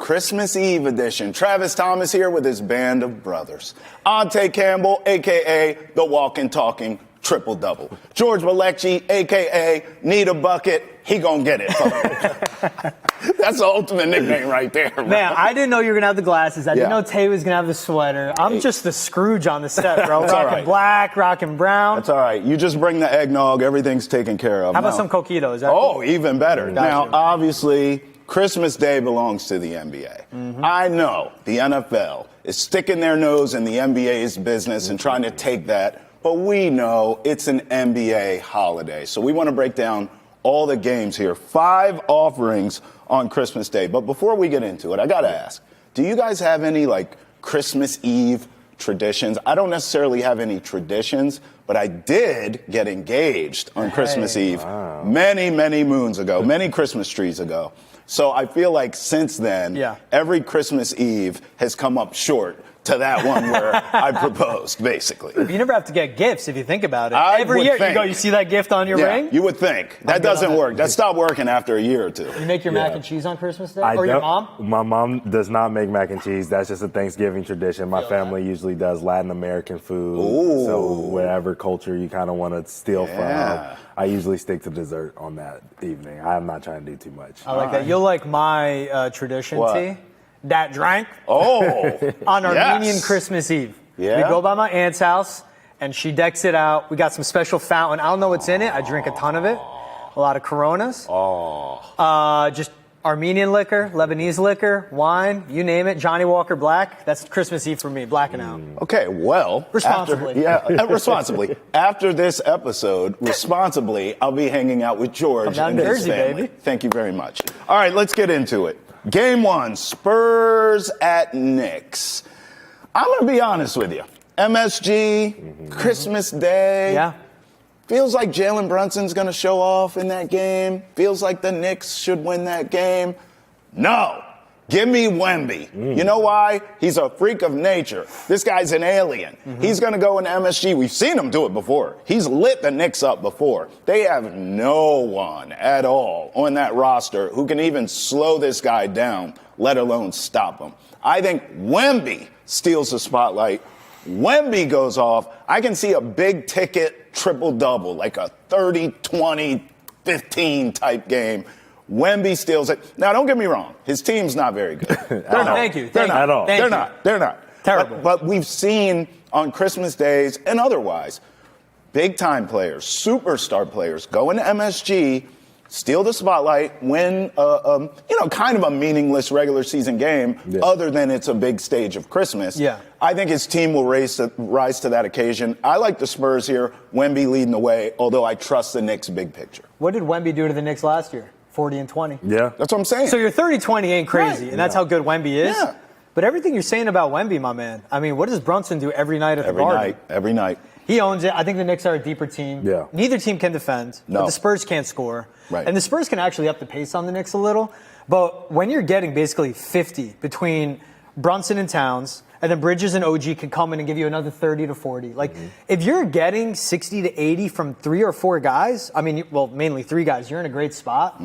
Christmas Eve edition. Travis Thomas here with his band of brothers. Ante Campbell, a.k.a. the walking, talking triple-double. George Malecki, a.k.a. Need a Bucket. He gonna get it. That's the ultimate nickname right there. Bro. Man, I didn't know you were gonna have the glasses. I didn't know Tay was gonna have the sweater. I'm just the Scrooge on the set, bro. Rocking black, rocking brown. That's all right. You just bring the eggnog. Everything's taken care of. How about some coquitos? Oh, even better. Now, obviously, Christmas Day belongs to the NBA. Mm-hmm. I know the NFL is sticking their nose in the NBA's business and trying to take that, but we know it's an NBA holiday. So we want to break down all the games here. 5 offerings on Christmas Day. But before we get into it, I got to ask, do you guys have any, Christmas Eve traditions? I don't necessarily have any traditions, but I did get engaged on Christmas Eve many, many moons ago, many Christmas trees ago. So I feel like since then, every Christmas Eve has come up short to that one where I proposed, basically. You never have to get gifts if you think about it. Every year you see that gift on your ring? You would think. That doesn't work. That stopped working after a year or two. You make your mac and cheese on Christmas Day? Or your mom? My mom does not make mac and cheese. That's just a Thanksgiving tradition. My family usually does Latin American food. Ooh. So whatever culture you kind of want to steal from, I usually stick to dessert on that evening. I'm not trying to do too much. I like that. You'll like my tradition, T. That drink on Armenian Christmas Eve. Yeah. We go by my aunt's house, and she decks it out. We got some special fountain. I don't know what's in it. I drink a ton of it. A lot of Coronas. Just Armenian liquor, Lebanese liquor, wine, you name it. Johnny Walker Black. That's Christmas Eve for me, blacking out. Okay, well. Responsibly. Responsibly. After this episode, responsibly, I'll be hanging out with George and his family. Baby. Thank you very much. All right, let's get into it. Game 1, Spurs at Knicks. I'm going to be honest with you. MSG, Christmas Day. Yeah. Feels like Jalen Brunson's going to show off in that game. Feels like the Knicks should win that game. No. Give me Wemby. You know why? He's a freak of nature. This guy's an alien. He's going to go into MSG. We've seen him do it before. He's lit the Knicks up before. They have no one at all on that roster who can even slow this guy down, let alone stop him. I think Wemby steals the spotlight. Wemby goes off. I can see a big ticket triple-double, like a 30, 20, 15 type game. Wemby steals it. Now, don't get me wrong. His team's not very good. Thank you. They're not at all. They're not. They're not. Terrible. But we've seen on Christmas days and otherwise, big-time players, superstar players go into MSG, steal the spotlight, win kind of a meaningless regular season game other than it's a big stage of Christmas. Yeah. I think his team will rise to that occasion. I like the Spurs here, Wemby leading the way, although I trust the Knicks big picture. What did Wemby do to the Knicks last year? 40 and 20. Yeah. That's what I'm saying. So your 30-20 ain't crazy, and that's how good Wemby is. Yeah. But everything you're saying about Wemby, my man, I mean, what does Brunson do every night at the Garden? Every night. He owns it. I think the Knicks are a deeper team. Yeah. Neither team can defend, but the Spurs can't score. Right. And the Spurs can actually up the pace on the Knicks a little. But when you're getting basically 50 between Brunson and Towns, and then Bridges and OG can come in and give you another 30 to 40. If you're getting 60 to 80 from 3 or 4 guys, mainly 3 guys, you're in a great spot.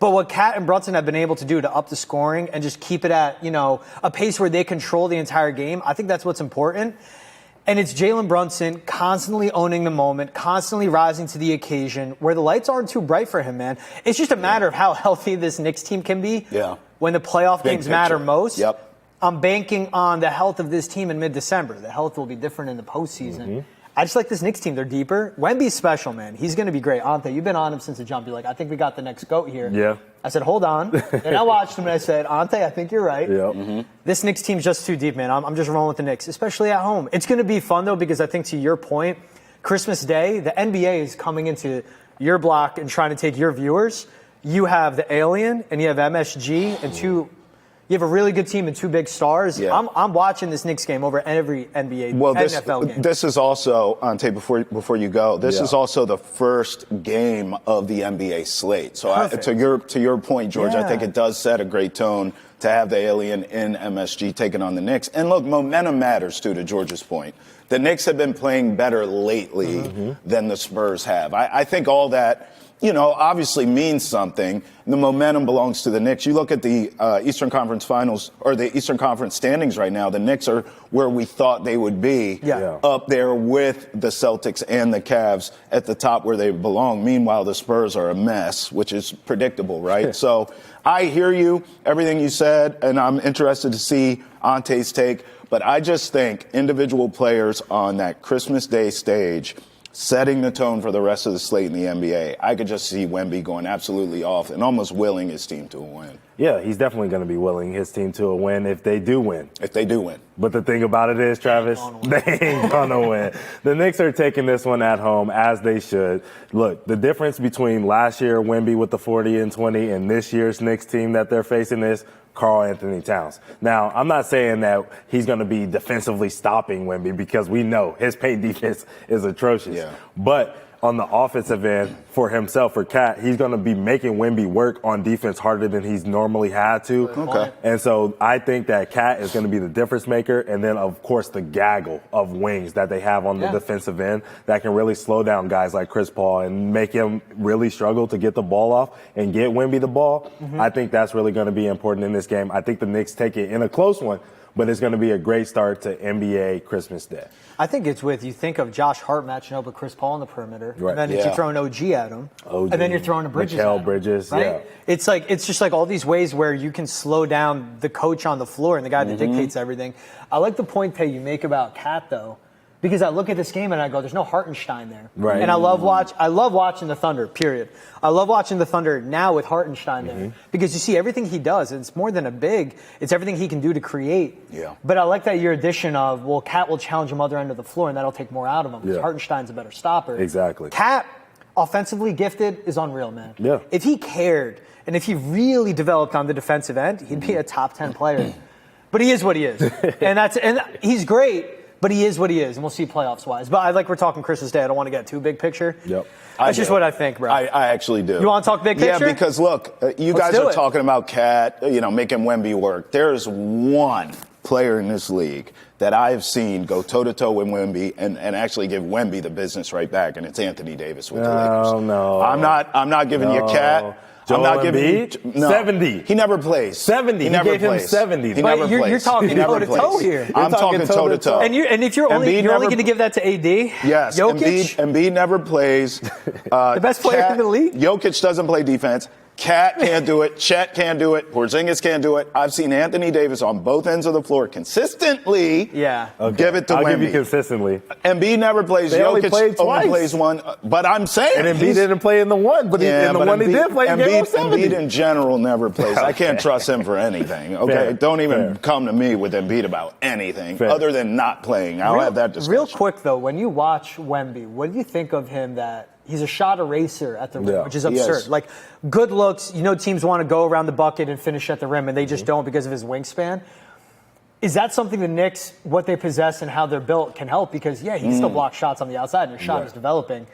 But what Cat and Brunson have been able to do to up the scoring and just keep it at, a pace where they control the entire game, I think that's what's important. And it's Jalen Brunson constantly owning the moment, constantly rising to the occasion, where the lights aren't too bright for him, man. It's just a matter of how healthy this Knicks team can be when the playoff games matter most. Yep. I'm banking on the health of this team in mid-December. The health will be different in the postseason. I just like this Knicks team. They're deeper. Wemby's special, man. He's going to be great. Ante, you've been on him since the jump. You're like, I think we got the next GOAT here. Yeah. I said, hold on. Then I watched him and I said, Ante, I think you're right. Yep. This Knicks team's just too deep, man. I'm just rolling with the Knicks, especially at home. It's going to be fun, though, because I think to your point, Christmas Day, the NBA is coming into your block and trying to take your viewers. You have the Alien and you have MSG and you have a really good team and 2 big stars. Yeah. I'm watching this Knicks game over every NFL game. This is also, Ante, before you go, this is also the first game of the NBA slate. So to your point, George, I think it does set a great tone to have the Alien in MSG taking on the Knicks. And look, momentum matters, too, to George's point. The Knicks have been playing better lately than the Spurs have. I think all that obviously means something. The momentum belongs to the Knicks. You look at the Eastern Conference Finals or the Eastern Conference standings right now. The Knicks are where we thought they would be, up there with the Celtics and the Cavs at the top where they belong. Meanwhile, the Spurs are a mess, which is predictable, right? So I hear you, everything you said, and I'm interested to see Ante's take. But I just think individual players on that Christmas Day stage setting the tone for the rest of the slate in the NBA. I could just see Wemby going absolutely off and almost willing his team to a win. Yeah, he's definitely going to be willing his team to a win if they do win. If they do win. But the thing about it is, Travis, they ain't going to win. The Knicks are taking this one at home, as they should. Look, the difference between last year Wemby with the 40 and 20 and this year's Knicks team that they're facing is Karl-Anthony Towns. Now, I'm not saying that he's going to be defensively stopping Wemby because we know his paint defense is atrocious. Yeah. But on the offensive end, for himself, for Cat, he's going to be making Wemby work on defense harder than he's normally had to. Okay. And so I think that Cat is going to be the difference maker. And then, of course, the gaggle of wings that they have on the defensive end that can really slow down guys like Chris Paul and make him really struggle to get the ball off and get Wemby the ball. I think that's really going to be important in this game. I think the Knicks take it in a close one, but it's going to be a great start to NBA Christmas Day. I think it's you think of Josh Hart matching up with Chris Paul on the perimeter, Right. and then if you're throwing OG at him, and then you're throwing a Bridges Mikal at him, Bridges, right? It's just like all these ways where you can slow down the coach on the floor and the guy that dictates everything. I like the point that you make about Cat, though, because I look at this game and I go, there's no Hartenstein there. Right. And I love watching the Thunder, period. I love watching the Thunder now with Hartenstein there because you see everything he does. And it's more than a big. It's everything he can do to create. Yeah. But I like that your addition of, well, Cat will challenge him other end of the floor and that'll take more out of him because Hartenstein's a better stopper. Exactly. Cat, offensively gifted, is unreal, man. Yeah. If he cared and if he really developed on the defensive end, he'd be a top 10 player. But he is what he is. and he's great. But he is what he is, and we'll see playoffs-wise. But we're talking Christmas Day. I don't want to get too big picture. Yep. That's just what I think, bro. I actually do. You want to talk big picture? Yeah, because look, you guys are talking about Cat, making Wemby work. There's one player in this league that I've seen go toe-to-toe with Wemby and actually give Wemby the business right back, and it's Anthony Davis with the Lakers. Oh, no. I'm not giving you Cat. Joel I'm not giving Embiid? you 70. He never plays. 70. He never gave him plays. 70. He But never you're plays. talking He never toe-to-toe plays. here. I'm talking toe-to-toe. And if you're only going to give that to AD, yes, Jokic, Embiid never plays. the best player in the league. Jokic doesn't play defense. Cat can't do it. Chet can't do it. Porzingis can't do it. I've seen Anthony Davis on both ends of the floor consistently. Yeah. Okay. Give it to I'll Wemby. give you consistently. Embiid never plays. They only Jokic played only twice. plays one. But I'm saying. And Embiid didn't play in the one, but in the one he did play, he gave him 70. Embiid in general never plays. I can't trust him for anything. Okay, Fair. don't even Fair. come to me with Embiid about anything Fair. other than not playing. I'll have that discussion. Real quick, though, when you watch Wemby, what do you think of him that he's a shot eraser at the rim, which is absurd. Yes. Like, good looks, teams want to go around the bucket and finish at the rim, and they just don't because of his wingspan. Is that something the Knicks, what they possess and how they're built, can help? Because, he can still block shots on the outside, and his shot is developing.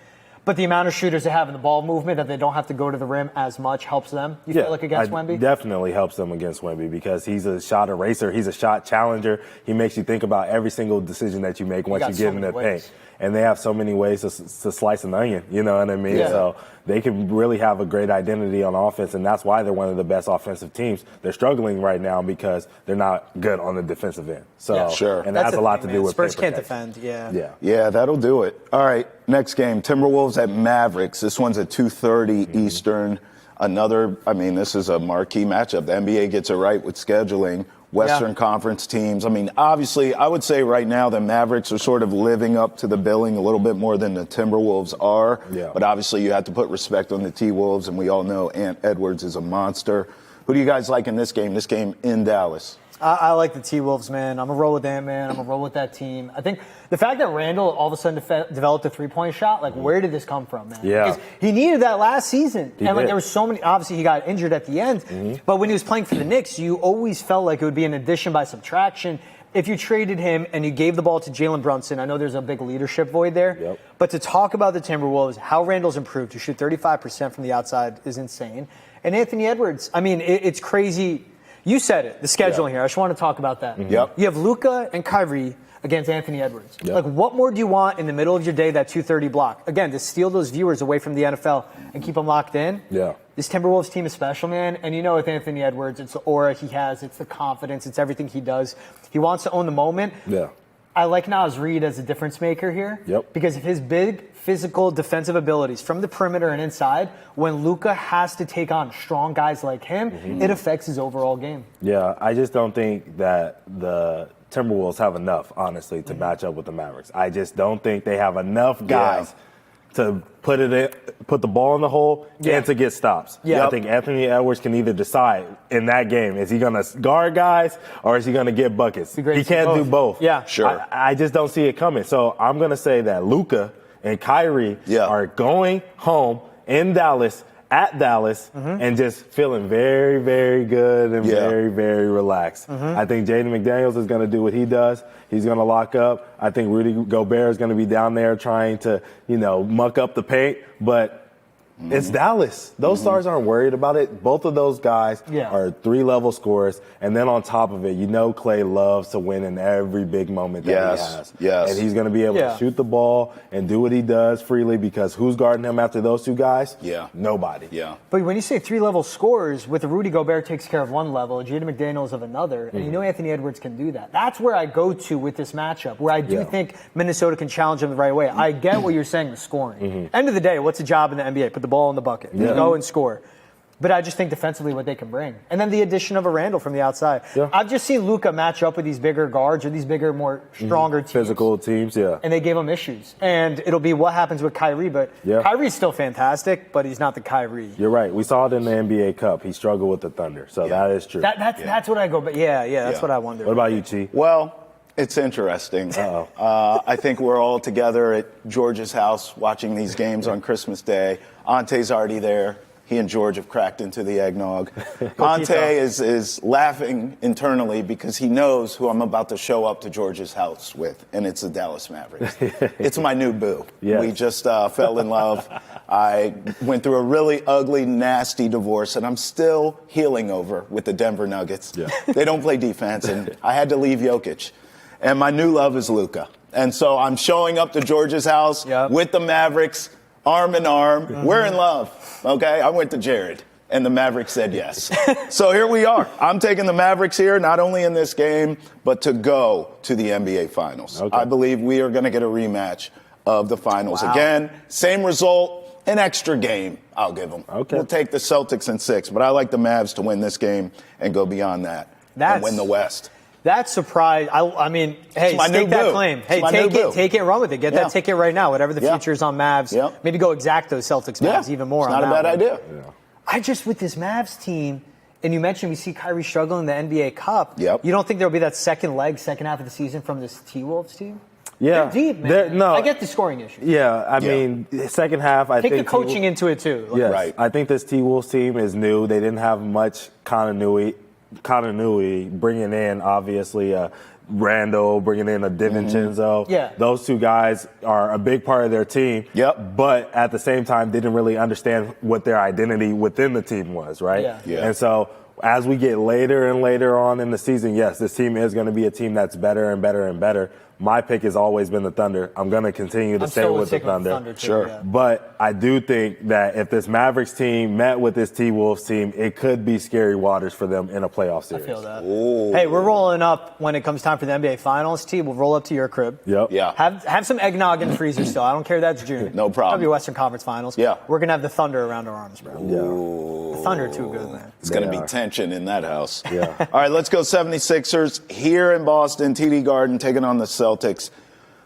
But the amount of shooters they have in the ball movement that they don't have to go to the rim as much helps them, you feel like, against Wemby? Definitely helps them against Wemby because he's a shot eraser. He's a shot challenger. He makes you think about every single decision that you make once you get in the paint. And they have so many ways to slice an onion, you know what I mean? Yeah. So they can really have a great identity on offense, and that's why they're one of the best offensive teams. They're struggling right now because they're not good on the defensive end. So, sure. And that has a lot to do with Spurs paper can't protection. defend, Yeah, that'll do it. All right, next game, Timberwolves at Mavericks. This one's at 2:30 Eastern. This is a marquee matchup. The NBA gets it right with scheduling. Western Conference teams. Obviously, I would say right now the Mavericks are sort of living up to the billing a little bit more than the Timberwolves are. Yeah. But obviously, you have to put respect on the T-Wolves, and we all know Ant Edwards is a monster. Who do you guys like in this game? This game in Dallas. I like the T-Wolves, man. I'm going to roll with Ant, man. I'm going to roll with that team. I think the fact that Randall all of a sudden developed a three-point shot, where did this come from, man? Yeah. Because he needed that last season. He and, did. there was so many – obviously, he got injured at the end. But when he was playing for the Knicks, you always felt like it would be an addition by subtraction. If you traded him and you gave the ball to Jalen Brunson, I know there's a big leadership void there. Yep. But to talk about the Timberwolves, how Randall's improved to shoot 35% from the outside is insane. And Anthony Edwards, it's crazy – You said it, the scheduling here. I just want to talk about that. Yep. You have Luka and Kyrie against Anthony Edwards. Yep. Like, what more do you want in the middle of your day, that 2:30 block? Again, to steal those viewers away from the NFL and keep them locked in. Yeah. This Timberwolves team is special, man. And you know with Anthony Edwards, it's the aura he has, it's the confidence, it's everything he does. He wants to own the moment. Yeah. I like Naz Reid as a difference maker here. Yep. Because of his big physical defensive abilities from the perimeter and inside, when Luka has to take on strong guys like him, it affects his overall game. Yeah, I just don't think that the Timberwolves have enough, honestly, to match up with the Mavericks. I just don't think they have enough guys to put the ball in the hole and to get stops. Yeah. I think Anthony Edwards can either decide in that game, is he going to guard guys or is he going to get buckets? He can't do both. Yeah. Sure. I just don't see it coming. So I'm going to say that Luka and Kyrie are going home in Dallas, at Dallas, and just feeling very, very good and very, very relaxed. I think Jaden McDaniels is going to do what he does. He's going to lock up. I think Rudy Gobert is going to be down there trying to, muck up the paint. But it's Dallas. Those stars aren't worried about it. Both of those guys are 3-level scorers. And then on top of it, Clay loves to win in every big moment that he has. Yes. And he's going to be able to shoot the ball and do what he does freely because who's guarding him after those two guys? Nobody. Yeah. But when you say 3-level scorers, with Rudy Gobert takes care of one level, Jaden McDaniels of another, and Anthony Edwards can do that. That's where I go to with this matchup, where I do think Minnesota can challenge him the right way. I get what you're saying, the scoring. End of the day, what's the job in the NBA? Put the ball in the bucket. Go and score. But I just think defensively what they can bring. And then the addition of a Randall from the outside. I've just seen Luka match up with these bigger guards or these bigger, more stronger teams. Physical teams, And they gave him issues. And it'll be what happens with Kyrie. But Kyrie's still fantastic, but he's not the Kyrie. You're right. We saw it in the NBA Cup. He struggled with the Thunder. So that is true. That's what I go. But that's what I wonder. What about you, Chi? Well, it's interesting. I think we're all together at George's house watching these games on Christmas Day. Ante's already there. He and George have cracked into the eggnog. Ante is laughing internally because he knows who I'm about to show up to George's house with, and it's the Dallas Mavericks. It's my new boo. We just fell in love. I went through a really ugly, nasty divorce, and I'm still healing over with the Denver Nuggets. They don't play defense, and I had to leave Jokic. And my new love is Luka. And so I'm showing up to George's house with the Mavericks, arm in arm. We're in love, okay? I went to Jared, and the Mavericks said yes. So here we are. I'm taking the Mavericks here, not only in this game, but to go to the NBA Finals. I believe we are going to get a rematch of the Finals. Again, same result, an extra game, I'll give them. We'll take the Celtics in 6, but I like the Mavs to win this game and go beyond that and win the West. That surprise, I mean, hey, stake that claim. Hey, take it, run with it. Get that ticket right now. Whatever the future is on Mavs, maybe go exact those Celtics Mavs even more. It's not a bad idea. I just, with this Mavs team, and you mentioned we see Kyrie struggle in the NBA Cup. You don't think there'll be that second half of the season from this T-Wolves team? Yeah. They're deep, man. I get the scoring issue. I mean, second half, I think. Take the coaching into it, too. Yes. I think this T-Wolves team is new. They didn't have much continuity bringing in, obviously, Randall, bringing in a DiVincenzo. Those two guys are a big part of their team. But at the same time, didn't really understand what their identity within the team was, right? And so as we get later and later on in the season, yes, this team is going to be a team that's better and better and better. My pick has always been the Thunder. I'm going to continue to stay with the Thunder. But I do think that if this Mavericks team met with this T-Wolves team, it could be scary waters for them in a playoff series. I feel that. Hey, we're rolling up when it comes time for the NBA Finals. T, we'll roll up to your crib. Have some eggnog in the freezer still. I don't care that's June. No problem. It'll be Western Conference Finals. We're going to have the Thunder around our arms, bro. The Thunder are too good, man. It's going to be tension in that house. All right, let's go 76ers here in Boston, TD Garden, taking on the Celtics.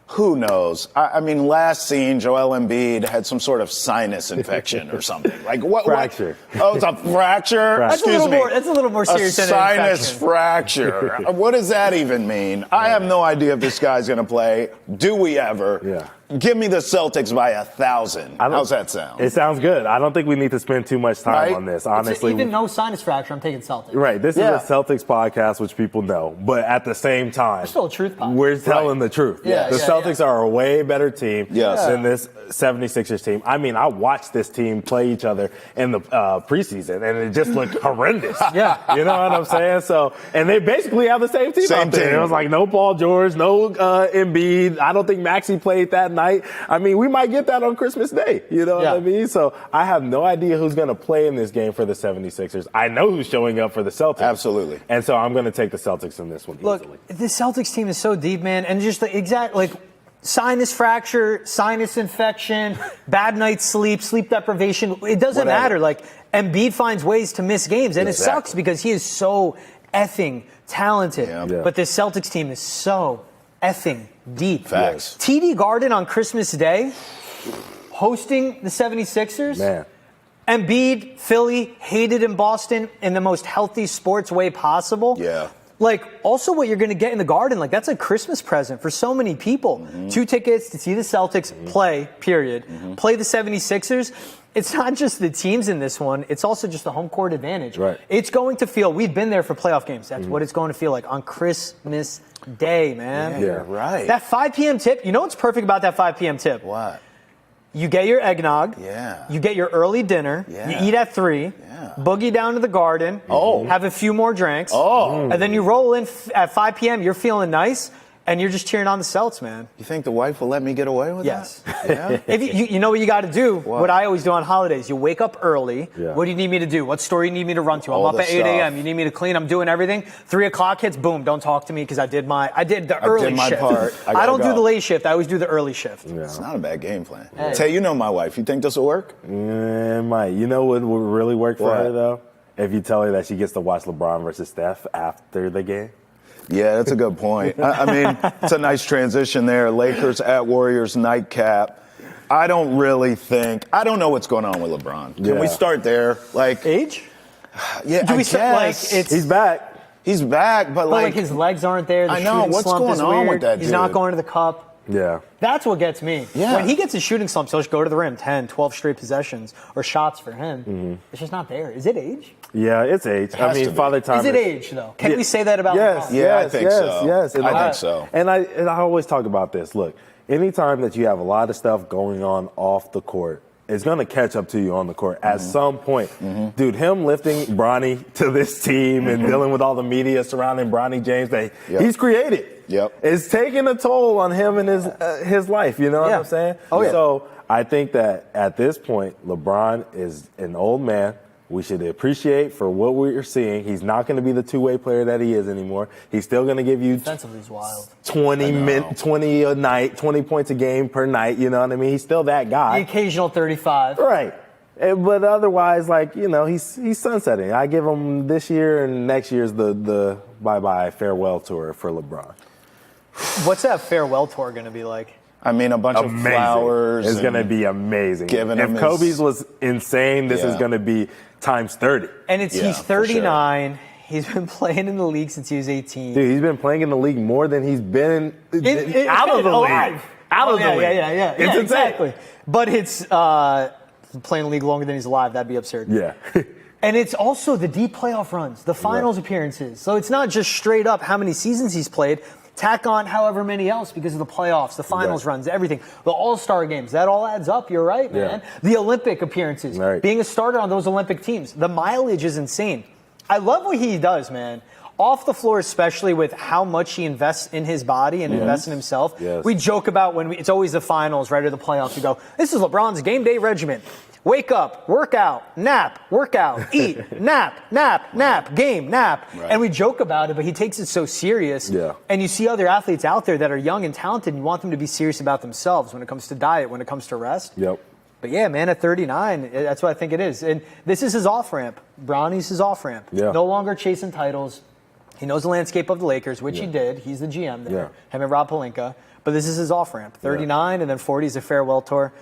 Who knows? I mean, last seen, Joel Embiid had some sort of sinus infection or something. Like what? Fracture. Oh, it's a fracture? That's a little more serious than an infection. Sinus fracture. What does that even mean? I have no idea if this guy's going to play. Do we ever? Give me the Celtics by 1,000. How's that sound? It sounds good. I don't think we need to spend too much time on this, honestly. Even no sinus fracture, I'm taking Celtics. Right. This is a Celtics podcast, which people know. But at the same time, We're still a truth podcast. we're telling the truth. Yeah, the Celtics are a way better team than this 76ers team. I mean, I watched this team play each other in the preseason, and it just looked horrendous. You know what I'm saying? So, and they basically have the same team out there. It was like no Paul George, no Embiid. I don't think Maxey played that night. I mean, we might get that on Christmas Day. You know what I mean? So I have no idea who's going to play in this game for the 76ers. I know who's showing up for the Celtics. Absolutely. And so I'm going to take the Celtics in this one easily. Look, the Celtics team is so deep, man. And just the exact, sinus fracture, sinus infection, bad night's sleep, sleep deprivation. It doesn't matter. Embiid finds ways to miss games. And it sucks because he is so effing talented. But this Celtics team is so effing deep. Facts. TD Garden on Christmas Day, hosting the 76ers. Man. Embiid, Philly, hated in Boston in the most healthy sports way possible. Yeah. Also what you're going to get in the Garden, that's a Christmas present for so many people. 2 tickets to see the Celtics play, period. Play the 76ers. It's not just the teams in this one. It's also just the home court advantage. Right. It's going to feel, we've been there for playoff games. That's what it's going to feel like on Christmas Day, man. Yeah, right. That 5 p.m. tip, you know what's perfect about that 5 p.m. tip? What? You get your eggnog. Yeah. You get your early dinner. Yeah. You eat at 3. Yeah. Boogie down to the Garden. Have a few more drinks. And then you roll in at 5 p.m. You're feeling nice. And you're just cheering on the Celts, man. You think the wife will let me get away with yes. that? Yeah. If you know what you got to do? What I always do on holidays. You wake up early. Yeah. What do you need me to do? What store you need me to run to? I'm All up the at 8 a.m. stuff. You need me to clean? I'm doing everything. 3 o'clock hits. Boom. Don't talk to me because I did the early my shift. part. I don't do the late shift. I always do the early shift. Yeah. It's not a bad game plan. Hey. Tay, you know my wife. You think this will work? It might. You know what would really work for her, though? If you tell her that she gets to watch LeBron versus Steph after the game. Yeah, that's a good point. I mean, it's a nice transition there. Lakers at Warriors nightcap. I don't know what's going on with LeBron. Can we start there? Age? Yeah, Do we I start, guess. He's back. He's back, but his legs aren't there. The I know. shooting What's slump going is on weird. with that He's not dude? going to the cup. Yeah. That's what gets me. Yeah. When he gets his shooting slumps, he'll just go to the rim 10, 12 straight possessions or shots for him. It's just not there. Is it age? Yeah, it's age. I has mean, to be. Father Time. Is it age, though? Can we say that about Yes, LeBron? Yeah, I think so. Yes, I think so. And I always talk about this. Look, anytime that you have a lot of stuff going on off the court, it's going to catch up to you on the court at some point. Dude, him lifting Bronny to this team and dealing with all the media surrounding Bronny James, he's created. Yep. It's taking a toll on him and his life, you know what I'm saying? Oh, yeah. So I think that at this point, LeBron is an old man. We should appreciate for what we're seeing. He's not going to be the two-way player that he is anymore. He's still going to give you Defensively, he's wild. 20 a night, 20 points a game per night. You know what I mean? He's still that guy. The occasional 35. Right. But otherwise, he's sunsetting. I give him this year, and next year's the bye-bye farewell tour for LeBron. What's that farewell tour going to be like? I mean, a bunch of flowers. It's going to be amazing. If Kobe's was insane, this is going to be times 30. And he's 39. Sure. He's been playing in the league since he was 18. Dude, he's been playing in the league more than he's been out of the league. Out of the league. Yeah. It's exactly. But it's playing the league longer than he's alive. That'd be absurd. Yeah. And it's also the deep playoff runs, the finals appearances. So it's not just straight up how many seasons he's played. Tack on however many else because of the playoffs, the finals runs, everything. The All-Star games, that all adds up. You're right, man. Yeah. The Olympic appearances, being a starter on those Olympic teams. The mileage is insane. I love what he does, man. Off the floor, especially with how much he invests in his body and invests in himself. Yes. We joke about it's always the finals, right, or the playoffs. We go, this is LeBron's game day regimen. Wake up, workout, nap, workout, eat, nap, game, nap. Right. And we joke about it, but he takes it so serious. Yeah. And you see other athletes out there that are young and talented, and you want them to be serious about themselves when it comes to diet, when it comes to rest. Yep. But yeah, man, at 39, that's what I think it is. And this is his off-ramp. Bronny's his off-ramp. Yeah. No longer chasing titles. He knows the landscape of the Lakers, which he did. He's the GM there. Yeah. Him and Rob Pelinka. But this is his off-ramp. 39 and then 40 is a farewell tour.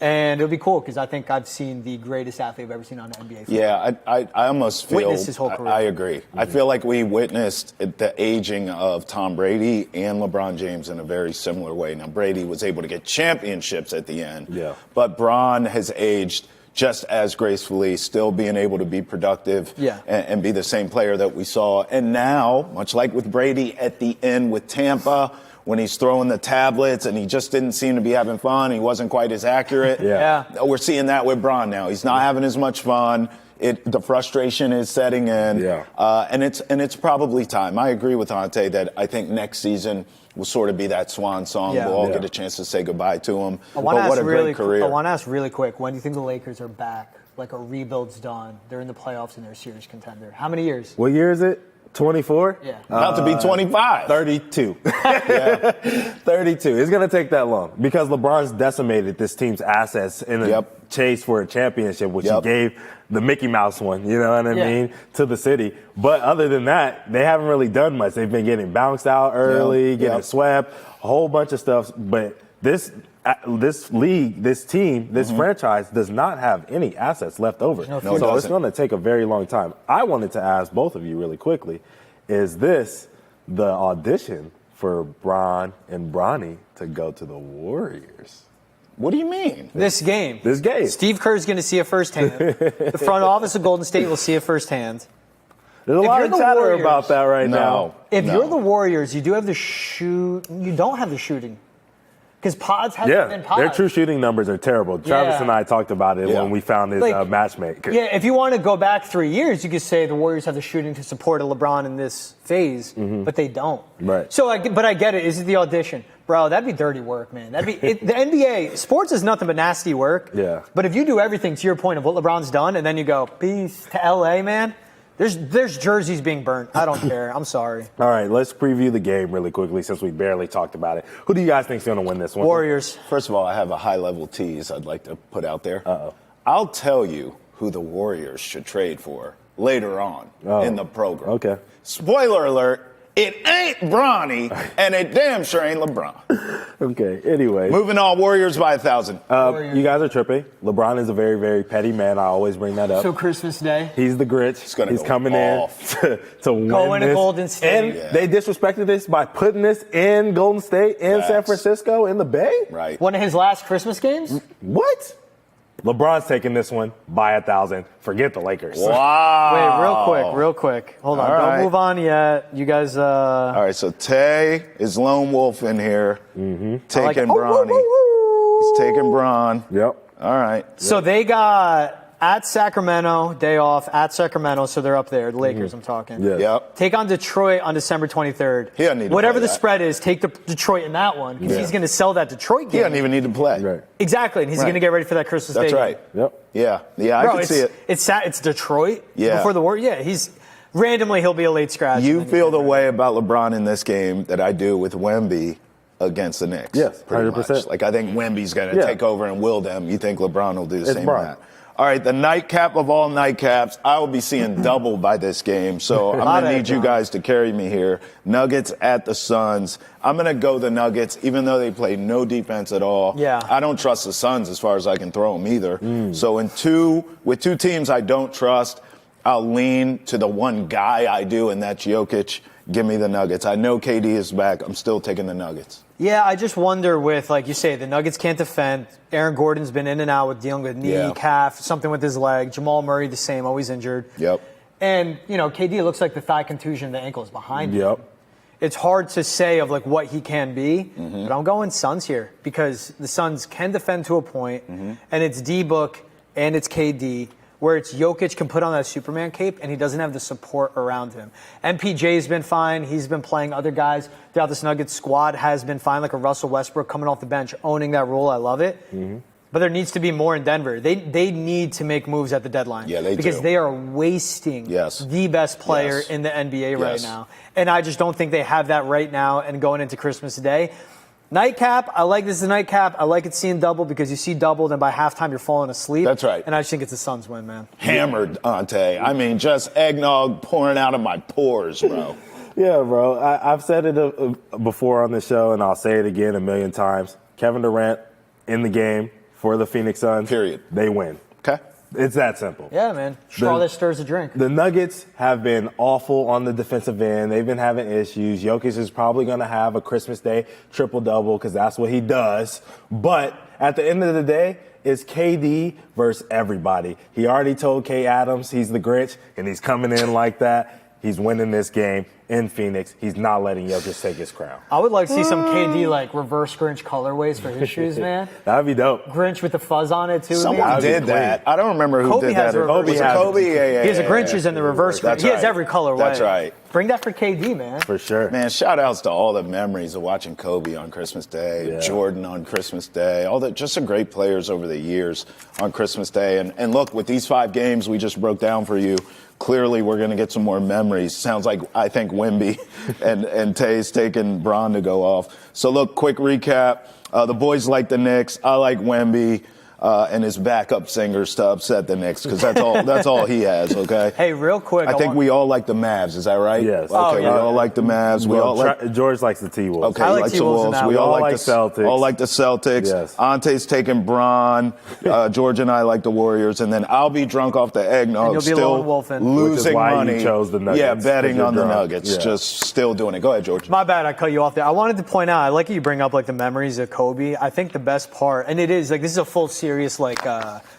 And it'll be cool because I think I've seen the greatest athlete I've ever seen on the NBA floor. Yeah, I almost feel. Witnessed his whole career. I agree. I feel like we witnessed the aging of Tom Brady and LeBron James in a very similar way. Now, Brady was able to get championships at the end. Yeah. But Bron has aged just as gracefully, still being able to be productive and be the same player that we saw. And now, much like with Brady at the end with Tampa, when he's throwing the tablets and he just didn't seem to be having fun, he wasn't quite as accurate. We're seeing that with Bron now. He's not having as much fun. The frustration is setting in. And it's probably time. I agree with Ante that I think next season will sort of be that swan song. We'll all get a chance to say goodbye to him. But what a great career. I want to ask really quick, when do you think the Lakers are back? Like a rebuild's done. They're in the playoffs and they're a serious contender. How many years? What year is it? 24? Yeah. About to be 25. 32. 32. It's going to take that long because LeBron's decimated this team's assets in a chase for a championship, which he gave the Mickey Mouse one, you know what I mean, to the city. But other than that, they haven't really done much. They've been getting bounced out early, getting swept, a whole bunch of stuff. But this league, this team, this franchise does not have any assets left over. So it's going to take a very long time. I wanted to ask both of you really quickly, is this the audition for Bron and Bronny to go to the Warriors? What do you mean? This game. Steve Kerr's going to see it firsthand. The front office of Golden State will see it firsthand. There's a lot of chatter about that right now. If you're the Warriors, you do have you don't have the shooting. Because pods haven't been pods. Their true shooting numbers are terrible. Travis and I talked about it when we found his matchmaker. Yeah, if you want to go back 3 years, you could say the Warriors have the shooting to support a LeBron in this phase, but they don't. Right. So, but I get it. Is it the audition? Bro, that'd be dirty work, man. The NBA, sports is nothing but nasty work. Yeah. But if you do everything to your point of what LeBron's done, and then you go, peace to LA, man, there's jerseys being burnt. I don't care. I'm sorry. All right, let's preview the game really quickly since we barely talked about it. Who do you guys think is going to win this one? Warriors. First of all, I have a high-level tease I'd like to put out there. Uh-oh. I'll tell you who the Warriors should trade for later on in the program. Okay. Spoiler alert, it ain't Bronny, and it damn sure ain't LeBron. Okay, anyway. Moving on, Warriors by 1,000. You guys are tripping. LeBron is a very, very petty man. I always bring that up. So Christmas Day. He's the Grinch. He's coming off. in to win Going to this. Golden State. And they disrespected this by putting this in Golden State, in San Francisco, in the Bay. Right. One of his last Christmas games? What? LeBron's taking this one by 1,000. Forget the Lakers. Wow. Wait, real quick. Hold on. All right. Don't move on yet. You guys. All right, so Tay is lone wolf in here. Taking like it. Bronny. He's taking Bron. Yep. All right. So they got at Sacramento, day off, at Sacramento, so they're up there. The Lakers, I'm talking. Yeah. Yep. Take on Detroit on December 23rd. He doesn't need to Whatever play the that. spread is, take the Detroit in that one because he's going to sell that Detroit He game. doesn't even need to play. Right. Exactly, and he's going to get ready for that Christmas Day That's game. right. Yep. Yeah, I Bro, can see it. It's Detroit before the war. Yeah, he's randomly he'll be a late scratch. You feel the way about LeBron in this game that I do with Wemby against the Knicks. Yes, pretty 100%. much. Like, I think Wemby's going to take over and will them. You think LeBron will do the same Bron. with that. All right, the nightcap of all nightcaps, I will be seeing double by this game, so I'm going to need you guys to carry me here. Nuggets at the Suns. I'm going to go the Nuggets, even though they play no defense at all. Yeah. I don't trust the Suns as far as I can throw them either. So with two teams I don't trust, I'll lean to the one guy I do, and that's Jokic. Give me the Nuggets. I know KD is back. I'm still taking the Nuggets. Yeah, I just wonder with, like you say, the Nuggets can't defend. Aaron Gordon's been in and out with dealing with knee, calf, something with his leg. Jamal Murray, the same, always injured. Yep. And, KD looks like the thigh contusion, the ankle is behind him. Yep. It's hard to say of, like, what he can be, but I'm going Suns here because the Suns can defend to a point, and it's D-Book and it's KD, where it's Jokic can put on that Superman cape and he doesn't have the support around him. MPJ's been fine. He's been playing. Other guys throughout this Nuggets squad has been fine, like a Russell Westbrook coming off the bench, owning that role. I love it. But there needs to be more in Denver. They need to make moves at the deadline. Yeah, they because do. they are wasting the best player in the NBA right now. And I just don't think they have that right now and going into Christmas Day. Nightcap, I like this as a nightcap. I like it seeing double because you see double, then by halftime you're falling asleep. That's right. And I just think it's a Suns win, man. Hammered, Ante. I mean, just eggnog pouring out of my pores, bro. Yeah, bro. I've said it before on the show, and I'll say it again a million times. Kevin Durant in the game for the Phoenix Suns, Period. they win. Okay. It's that simple. Yeah, man. Straw that stirs a drink. The Nuggets have been awful on the defensive end. They've been having issues. Jokic is probably going to have a Christmas Day triple-double because that's what he does. But at the end of the day, it's KD versus everybody. He already told Kay Adams he's the Grinch, and he's coming in like that. He's winning this game in Phoenix. He's not letting Jokic take his crown. I would like to see some KD like reverse Grinch colorways for his shoes, man. That'd be dope. Grinch with the fuzz on it too. Someone did that. I don't remember who Kobe did has that. a reverse Was it Kobe? Kobe? Yeah. He has a Grinches in the reverse Grinch. That's He has right. every colorway. That's right. Bring that for KD, man. For sure. Man, shout outs to all the memories of watching Kobe on Christmas Day, Yeah. Jordan on Christmas Day, just some great players over the years on Christmas Day. And look, with these 5 games we just broke down for you, clearly we're going to get some more memories. Sounds like I think Wemby and Tay's taking Bron to go off. So look, quick recap. The boys like the Knicks. I like Wemby. And his backup singers to upset the Knicks because that's all he has. Okay. Hey, real quick. I think we all like the Mavs. Is that right? Yes. Okay. yeah. We all like the Mavs. We all like. George likes the T-Wolves. Okay. I like likes the T-Wolves in Wolves. that We one. all All like like the Celtics. All like the Celtics. Yes. Ante's taking Bron. George and I like the Warriors, and then I'll be drunk off the eggnog, And you'll be still lone wolfing. losing Which is why money. you chose the Nuggets, Yeah, 'cause betting you're on the drunk. Nuggets. Yeah. Just still doing it. Go ahead, George. My bad, I cut you off there. I wanted to point out, I like that you bring up like the memories of Kobe. I think the best part, and it is like this is a full serious like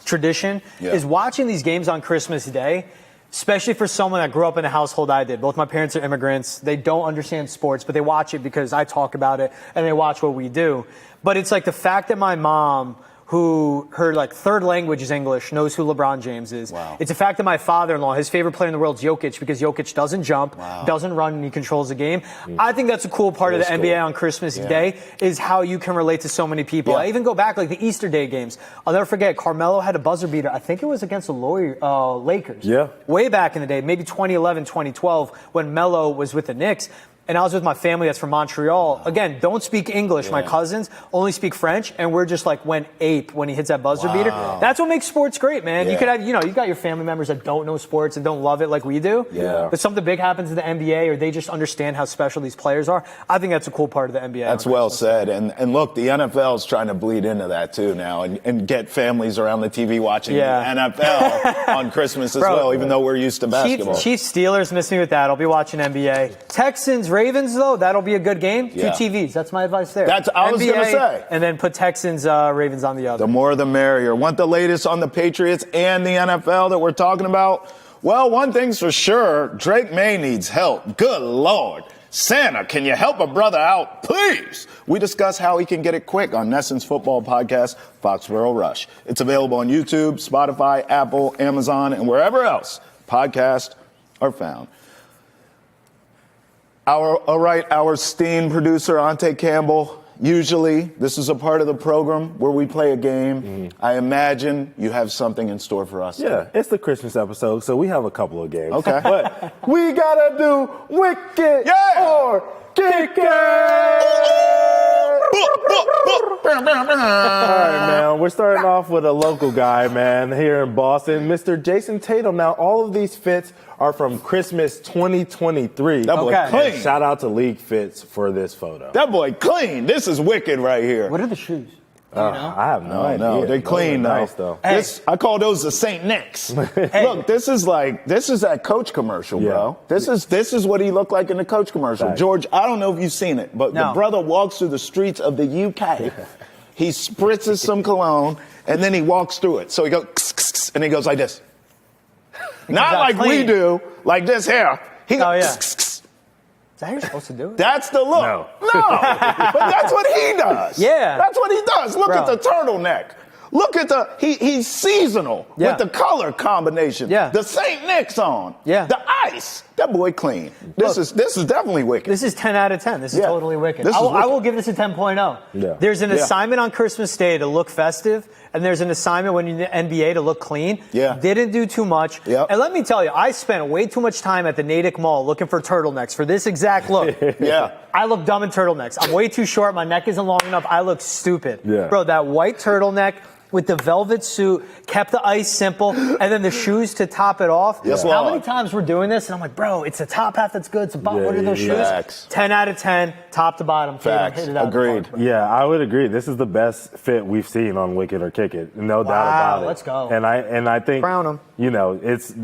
tradition, Yeah. is watching these games on Christmas Day, especially for someone that grew up in the household I did. Both my parents are immigrants. They don't understand sports, but they watch it because I talk about it and they watch what we do. But it's like the fact that my mom, who her like third language is English, knows who LeBron James is. Wow. It's the fact that my father-in-law, his favorite player in the world is Jokic because Jokic doesn't jump, doesn't run, and he controls the game. I think that's a cool part of the NBA cool. on Christmas Day is how you can relate to so many people. Yeah. I even go back like the Easter Day games. I'll never forget, Carmelo had a buzzer beater. I think it was against the Lakers. Yeah. Way back in the day, maybe 2011, 2012, when Melo was with the Knicks. And I was with my family that's from Montreal. Again, don't speak English. My cousins only speak French, and we're just like went ape when he hits that buzzer beater. That's what makes sports great, man. Yeah. You could have, you got your family members that don't know sports and don't love it like we do. Yeah. But something big happens in the NBA, or they just understand how special these players are. I think that's a cool part of the NBA. That's well said. And look, the NFL is trying to bleed into that too now and get families around the TV watching the NFL on Christmas as well, even though we're used to basketball. Chiefs Steelers, miss me with that. I'll be watching NBA. Texans Ravens, though, that'll be a good game. Yeah. 2 TVs. That's my advice there. I was gonna say. And then put Texans Ravens on the other. The more the merrier. Want the latest on the Patriots and the NFL that we're talking about? Well, one thing's for sure, Drake May needs help. Good Lord. Santa, can you help a brother out, please? We discuss how he can get it quick on Nesson's football podcast, Foxborough Rush. It's available on YouTube, Spotify, Apple, Amazon, and wherever else podcasts are found. Our esteemed producer, Ante Campbell, usually this is a part of the program where we play a game. Mm-hmm. I imagine you have something in store for us. Yeah, it's the Christmas episode, so we have a couple of games. Okay. But we gotta do Wicked or Kick It! All right, man. We're starting off with a local guy, man, here in Boston, Mr. Jayson Tatum. Now, all of these fits are from Christmas 2023. That boy clean. And shout out to League Fits for this photo. That boy clean. This is wicked right here. What are the shoes? I have no idea. No, they clean though. Nice, though. Hey. I call those the St. Nick's. Look, this is that Coach commercial, bro. This is what he looked like in the Coach commercial. Right. George, I don't know if you've seen it, but the brother walks through the streets of the UK. He spritzes some cologne, and then he walks through it. So he goes, and he goes like this. Not like we do, like this here. He goes, Is that how you're supposed to do it? That's the look. No. But that's what he does. Yeah. That's what he does. Look at the turtleneck. Look at he's seasonal with the color combination. Yeah. The St. Nick's on. Yeah. The ice. That boy clean. This is definitely wicked. This is 10 out of 10. This is totally wicked. This is I will wicked. give this a 10.0. Yeah. There's an assignment on Christmas Day to look festive, and there's an assignment when you're in the NBA to look clean. Yeah. Didn't do too much. Yep. And let me tell you, I spent way too much time at the Natick Mall looking for turtlenecks for this exact look. Yeah. I look dumb in turtlenecks. I'm way too short. My neck isn't long enough. I look stupid. Yeah. Bro, that white turtleneck, with the velvet suit, kept the ice simple, and then the shoes to top it off. Yes, How Lord. many times we're doing this? And I'm like, bro, it's the top half that's good. It's the bottom. Yeah, What are those shoes? Facts. 10 out of 10, top to bottom. Facts. Hit it out of the Agreed. park, bro. Yeah, I would agree. This is the best fit we've seen on Wick It or Kick It. No doubt about it. Let's go. And I think, Crown 'em. it's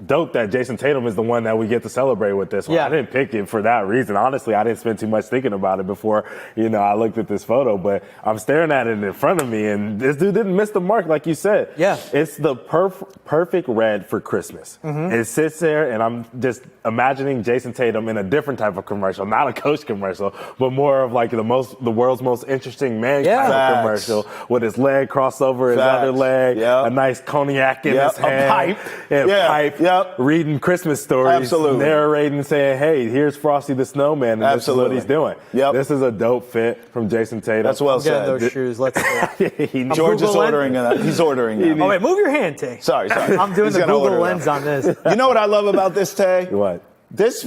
dope that Jayson Tatum is the one that we get to celebrate with this one. Yeah. I didn't pick it for that reason. Honestly, I didn't spend too much thinking about it before, I looked at this photo, but I'm staring at it in front of me, and this dude didn't miss the mark, like you said. Yeah. It's the perfect red for Christmas. Mm-hmm. It sits there, and I'm just imagining Jayson Tatum in a different type of commercial, not a Coach commercial, but more of like the world's most interesting man Yeah. kind of Facts. commercial, with his leg crossed over his Facts. other leg, Yep. a nice cognac in Yep. his A hand, pipe. and Yeah. pipe, Yep. reading Christmas stories, Absolutely. narrating, saying, "Hey, here's Frosty the Snowman, and Absolutely. this is what he's doing." Yep. This is a dope fit from Jayson Tatum. That's well I'm getting said. those shoes. Let's go. George is Googling. ordering it. He's ordering it. Oh, wait, move your hand, Tay. Sorry. I'm doing He's the gonna Google order it. lens on this. You know what I love about this, Tay? What? This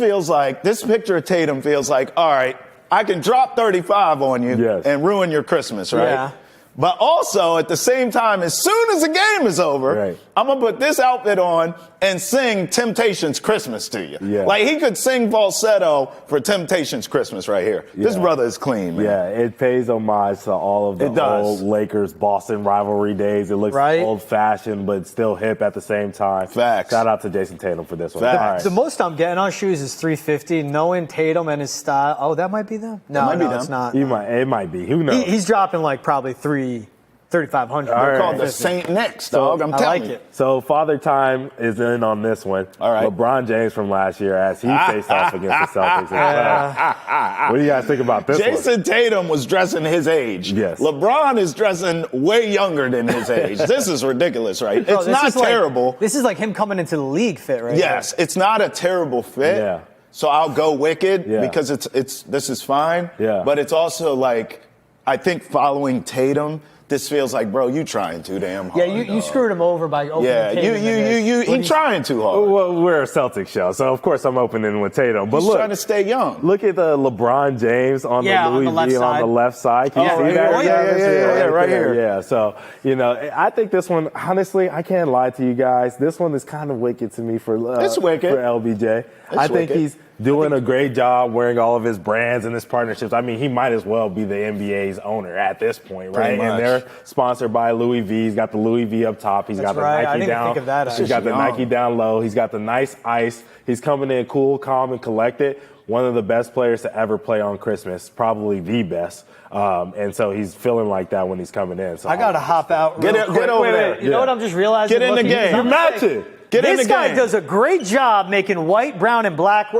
picture of Tatum feels like, all right, I can drop 35 on you Yes. and ruin your Christmas, right? Yeah. But also, at the same time, as soon as the game is over, Right. I'm going to put this outfit on and sing Temptations Christmas to you. Yeah. Like, he could sing falsetto for Temptations Christmas right here. This Yeah. brother is clean, man. Yeah, it pays homage to all of the It does. old Lakers-Boston rivalry days. It looks Right. old-fashioned, but still hip at the same time. Facts. Shout out to Jayson Tatum for this one. Facts. All right. The most I'm getting on shoes is $350. Knowing Tatum and his style. Oh, that might be them. No, might be no, them. it's not. It might be. Who knows? He's dropping like probably 3,500. All They're right. called the Saint Knicks, dog. I'm I telling like you. it. So Father Time is in on this one. All right. LeBron James from last year as he faced off against the Celtics. What do you guys think about this one? Jayson Tatum was dressing his age. Yes. LeBron is dressing way younger than his age. This is ridiculous, right? Bro, It's this not is like- terrible. this is like him coming into the league fit, right? Yes, it's not a terrible fit. Yeah. So I'll go Wicked Yeah. because this is fine. Yeah. But it's also like, I think following Tatum, this feels like, bro, you trying too damn hard. Yeah, you dog. screwed him over by opening Yeah, Tatum in this. he trying too hard. Well, we're a Celtics show, so of course I'm opening with Tatum. But He's look, trying to stay young. look at the LeBron James on Yeah, the on Louis the left V on side. the left side. Can you Oh, see right that? here. Yeah, right here. Yeah, so, I think this one, honestly, I can't lie to you guys. This one is kind of wicked to me for It's wicked. for LBJ. I think wicked. he's doing a great job wearing all of his brands and his partnerships. I mean, he might as well be the NBA's owner at this point, right? Pretty much. And they're sponsored by Louis V. He's got the Louis V up top. He's That's got the right. I Nike didn't even down. think of that, He's actually. got the Young. Nike down low. He's got the nice ice. He's coming in cool, calm, and collected. One of the best players to ever play on Christmas, probably the best. And so he's feeling like that when he's coming in. So I got to hop out. Get real it- quick. get over Wait, there. You know what I'm just realizing? Get in the Looking- game. I'm You're like, matching. Get in This the guy game. does a great job making white, brown, and black.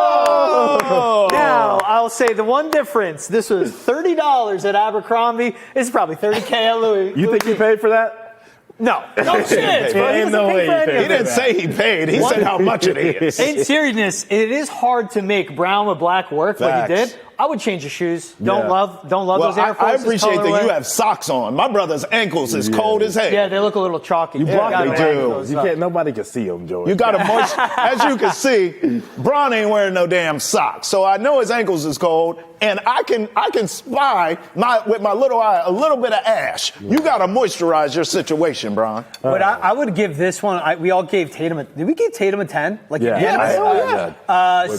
Oh! Now, I'll say the one difference. This was $30 at Abercrombie. It's probably $30K at Louis. You think he paid for that? No. No chance, bro. He Ain't doesn't no pay way for he any paid. of He didn't it. say he paid. He said how much it is. In seriousness, it is hard to make brown with black work like he Facts. did. I would change the shoes. Don't Yeah. love Well, those Air I Forces. appreciate that colorway. you have socks on. My brother's ankles is cold as hell. Yeah, they look a little chalky. You block gotta me, wrap do. those You up. can't. Nobody can see him, George. You got to moist. As you can see, Bron ain't wearing no damn socks, so I know his ankles is cold, and I can spy with my little eye a little bit of ash. You got to moisturize your situation, Bron. But I would give this one. We all gave Tatum. Did we give Tatum a 10? Like Yeah, unanimous?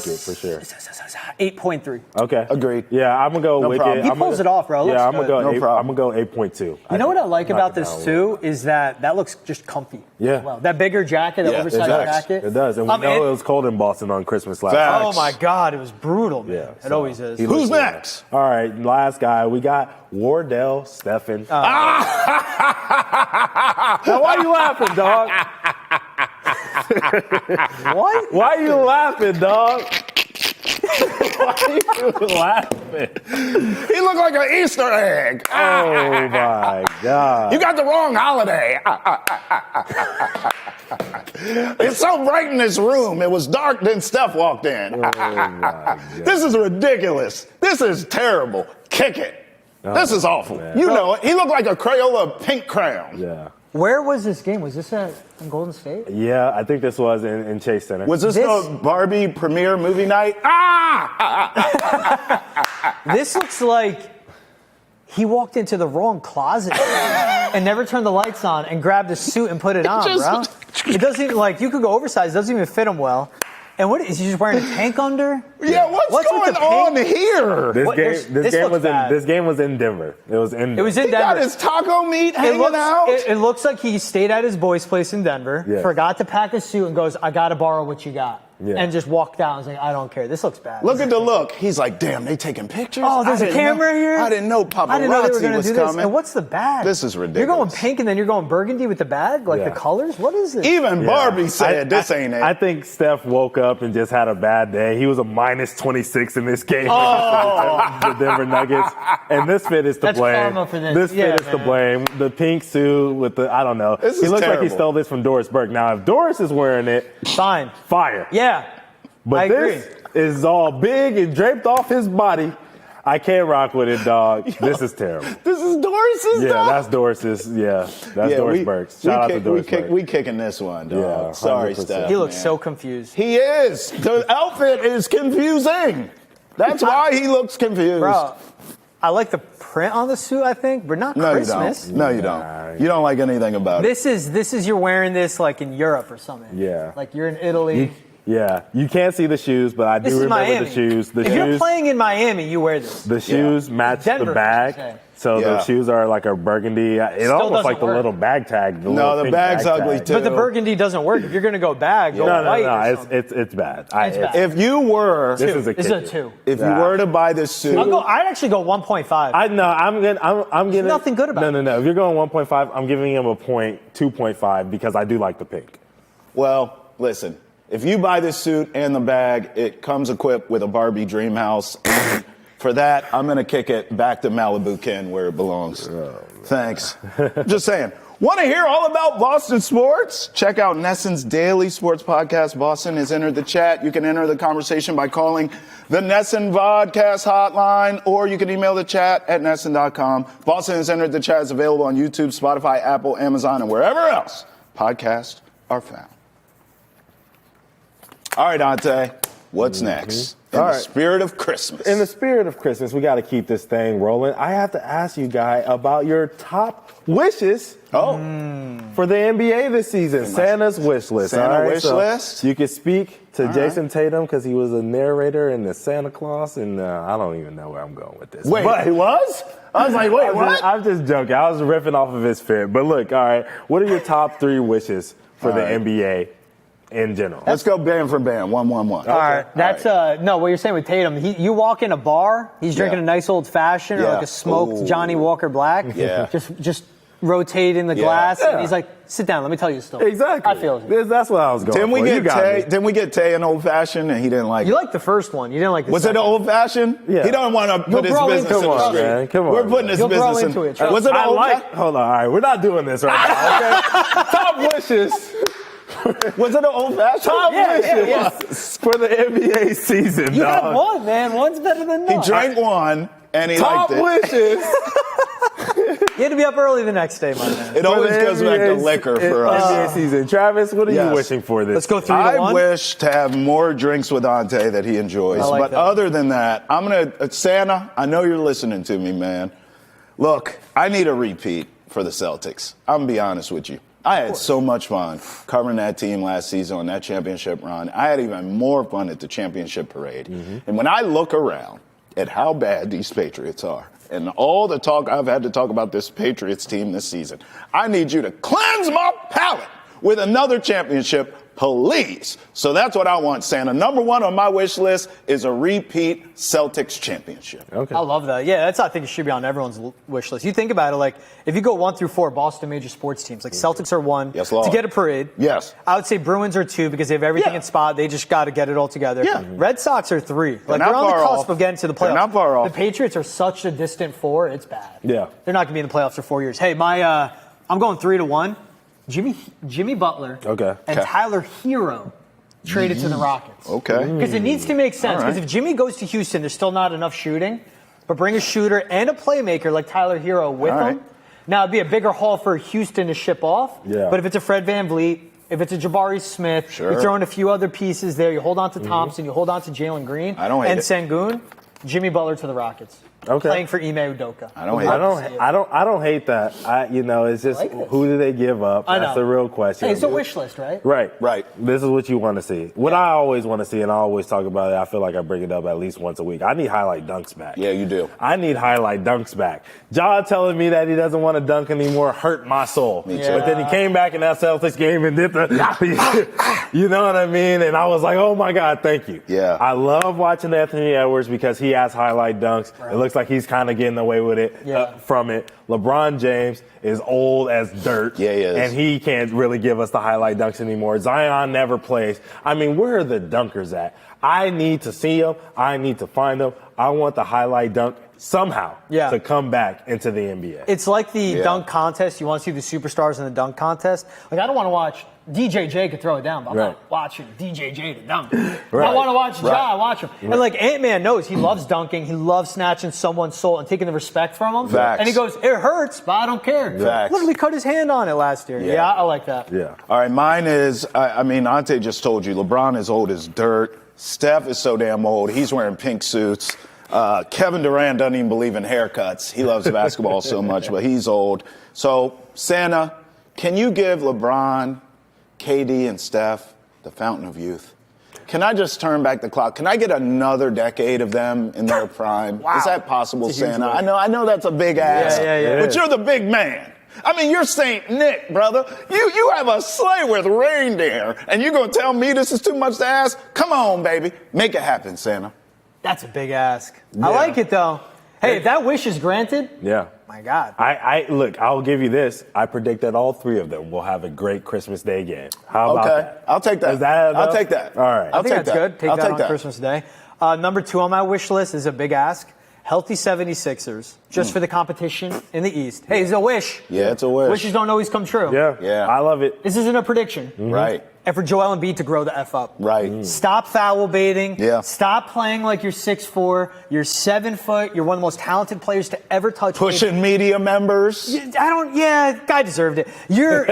Wicked for sure. 8.3. Okay, Agreed. Yeah, I'm gonna go No Wicked. problem. He I'm gonna- pulls it off, bro. It Yeah, looks I'm gonna good. go. No I'm problem. gonna go 8.2. You know what I like about knock it this down a too is that looks just comfy. Yeah. as well. That bigger jacket, that Yeah, oversized it does. jacket. It does, and we know it was cold in Boston on Christmas last Facts. night. Oh my God, it was brutal, man. Yeah, It so always is. he Who's looks next? All right, last guy. We got Wardell Steffen. Now, why you laughing, dog? What? Why you laughing, dog? Why you laughing? He looked like an Easter egg. Oh my God! You got the wrong holiday. It's so bright in this room. It was dark, then Steph walked in. Oh my God. This is ridiculous. This is terrible. Kick it. This is awful. man. You know it. He looked like a Crayola pink crown. Yeah. Where was this game? Was this in Golden State? Yeah, I think this was in Chase Center. Was this the Barbie premiere movie night? This looks like he walked into the wrong closet and never turned the lights on and grabbed a suit and put it on, bro. It doesn't even, like, you could go oversized. It doesn't even fit him well. And what is he just wearing a tank under? Yeah, what's going on here? This game was in Denver. It was in Denver. He got his taco meat hanging out. It looks like he stayed at his boy's place in Denver, forgot to pack his suit, and goes, I got to borrow what you got. Yeah. And just walked out and was like, I don't care. This looks bad. Look at the look. He's like, damn, they taking pictures? Oh, there's a camera here? I didn't know paparazzi I didn't know they were was do coming. This. And what's the bag? This is ridiculous. You're going pink and then you're going burgundy with the bag? Like the colors? What is this? Even Barbie said this ain't it. I think Steph woke up and just had a bad day. He was a minus 26 in this game. The Denver Nuggets. And this fit is to blame. Karma for this. This fit is to blame. The pink suit with the, I don't know. He looks like he stole this from Doris Burke. Now, if Doris is wearing it, fine. Fire. Yeah. But this is all big and draped off his body. I can't rock with it, dog. This is terrible. This is Doris's, Yeah, that's Doris's. Yeah, that's Doris Burke's. Shout out to Doris Burke. We kicking this one, dog. Yeah, sorry, 100%. Steph. He looks so confused. He is. The outfit is confusing. That's why he looks confused. Bro, I like the print on the suit, I think, but not Christmas. No, you don't. You don't like anything about it. This is you're wearing this like in Europe or something. Yeah. Like you're in Italy. Yeah, you can't see the shoes, but I do remember Miami. the shoes. If you're playing in Miami, you wear this. The shoes match Denver, the bag. So the shoes are like a burgundy. It almost like the little bag tag. No, the bag's ugly too. But the burgundy doesn't work. If you're going to go bag, go white. No, it's bad. It's bad. If you were, this is a 2. If you were to buy this suit, I'd actually go 1.5. I'm getting. There's nothing good about it. No. If you're going 1.5, I'm giving him a 2.5 because I do like the pink. Well, listen. If you buy this suit and the bag, it comes equipped with a Barbie dream house. And for that, I'm going to kick it back to Malibu Ken where it belongs. Thanks. Just saying. Want to hear all about Boston sports? Check out Nesson's daily sports podcast. Boston has entered the chat. You can enter the conversation by calling the Nesson Vodcast hotline, or you can email the chat at Nesson.com. Boston has entered the chat. It's available on YouTube, Spotify, Apple, Amazon, and wherever else podcasts are found. All right, Ante, what's next? In the spirit of Christmas. In the spirit of Christmas, we got to keep this thing rolling. I have to ask you, Guy, about your top wishes for the NBA this season. Santa's wish list. Santa wish list? You could speak to Jayson Tatum because he was a narrator in the Santa Claus, and I don't even know where I'm going with this. Wait, he was? I was like, wait, what? I'm just joking. I was riffing off of his fit. But look, all right, what are your top 3 wishes for the NBA? In general. Let's go band for band, 1-1-1. All right. That's no, what you're saying with Tatum, you walk in a bar, he's drinking a nice old fashioned or like a smoked Johnny Walker Black. Yeah. Just rotating the glass and he's like, sit down, let me tell you a story. Exactly. I feel it. That's what I was going for. Didn't we get Tay an old fashioned and he didn't like it? You liked the first one. You didn't like the Was second. it an old fashioned? Yeah. He don't want to put his business in the street. Man. Come on. We're putting his business into it. Was it an old Hold on, all right. We're not doing this right now, okay? Top wishes. Was it an old fashioned? Top wishes for the NBA season, You dog. got one, man. One's better than none. He drank one and he Top liked it. wishes. You had to be up early the next day, my man. It always goes back to liquor for us. NBA season. Travis, what are you wishing for this? Let's go 3-1. I wish to have more drinks with Ante that he enjoys. But other than that, I'm going to, Santa, I know you're listening to me, man. Look, I need a repeat for the Celtics. I'm going to be honest with you. I had so much fun covering that team last season on that championship run. I had even more fun at the championship parade. And when I look around at how bad these Patriots are, and all the talk I've had to talk about this Patriots team this season, I need you to cleanse my palate with another championship, please. So that's what I want, Santa. Number 1 on my wish list is a repeat Celtics championship. Okay. I love that. Yeah, I think it should be on everyone's wish list. You think about it, like, if you go 1 through 4 Boston major sports teams, like Celtics are 1 to get a parade. Yes. I would say Bruins are 2 because they have everything in spot. They just got to get it all together. Yeah. Red Sox are 3. Like, not they're on the far cusp off. of getting to the playoffs. They're not far off. The Patriots are such a distant 4, it's bad. Yeah. They're not going to be in the playoffs for 4 years. Hey, I'm going 3-1. Jimmy Butler and Tyler Hero traded to the Rockets. Okay. Because it needs to make sense. Because right. if Jimmy goes to Houston, there's still not enough shooting. But bring a shooter and a playmaker like Tyler Hero with him. Now, it'd be a bigger haul for Houston to ship off. Yeah. But if it's a Fred VanVleet, if it's a Jabari Smith, you throw in a few other pieces there. You hold on to Thompson. You hold on to Jalen Green. I don't hate and it. Sengun. Jimmy Butler to the Rockets. playing for Ime Udoka. I don't hate that. It's just who do they give up? That's the real question. Hey, it's a wish list, right? Right. This is what you want to see. What I always want to see, and I always talk about it, I feel like I bring it up at least once a week. I need highlight dunks back. Yeah, you do. I need highlight dunks back. Ja telling me that he doesn't want to dunk anymore hurt my soul. Me too. But then he came back in that Celtics game and did you know what I mean? And I was like, oh my God, thank you. Yeah. I love watching Anthony Edwards because he has highlight dunks. Right. It looks like he's kind of getting away with it from it. LeBron James is old as dirt. Yeah, he is. And he can't really give us the highlight dunks anymore. Zion never plays. I mean, where are the dunkers at? I need to see them. I need to find them. I want the highlight dunk somehow to come back into the NBA. It's like the dunk contest. You want to see the superstars in the dunk contest. Like, I don't want to watch DJJ could throw it down, but I'm not watching DJJ to dunk. I want to watch Ja, watch him. And like Ant-Man knows, he loves dunking. He loves snatching someone's soul and taking the respect from him. Facts. And he goes, it hurts, but I don't care. Facts. Literally cut his hand on it last year. Yeah, I like that. Yeah. All right, mine is, Ante just told you, LeBron is old as dirt. Steph is so damn old. He's wearing pink suits. Kevin Durant doesn't even believe in haircuts. He loves basketball so much, but he's old. So, Santa, can you give LeBron, KD, and Steph the fountain of youth? Can I just turn back the clock? Can I get another decade of them in their prime? Wow. Is that possible, Santa? I know that's a big ask, but you're the big man. I mean, you're St. Nick, brother. You have a sleigh with reindeer, and you're going to tell me this is too much to ask? Come on, baby. Make it happen, Santa. That's a big ask. I like it, though. Hey, if that wish is granted, my God. Look, I'll give you this. I predict that all three of them will have a great Christmas Day game. How about that? I'll take that. Is that enough? I'll take that. All right. I think that's good. Take that on Christmas Day. Number 2 on my wish list is a big ask. Healthy 76ers, just for the competition in the East. Hey, it's a wish. Yeah, it's a wish. Wishes don't always come true. Yeah. I love it. This isn't a prediction. Mm-hmm. Right. And for Joel Embiid to grow the F up. Right. Stop foul baiting. Yeah. Stop playing like you're 6'4". You're 7 foot. You're one of the most talented players to ever touch Pushing media members. Guy deserved it. You are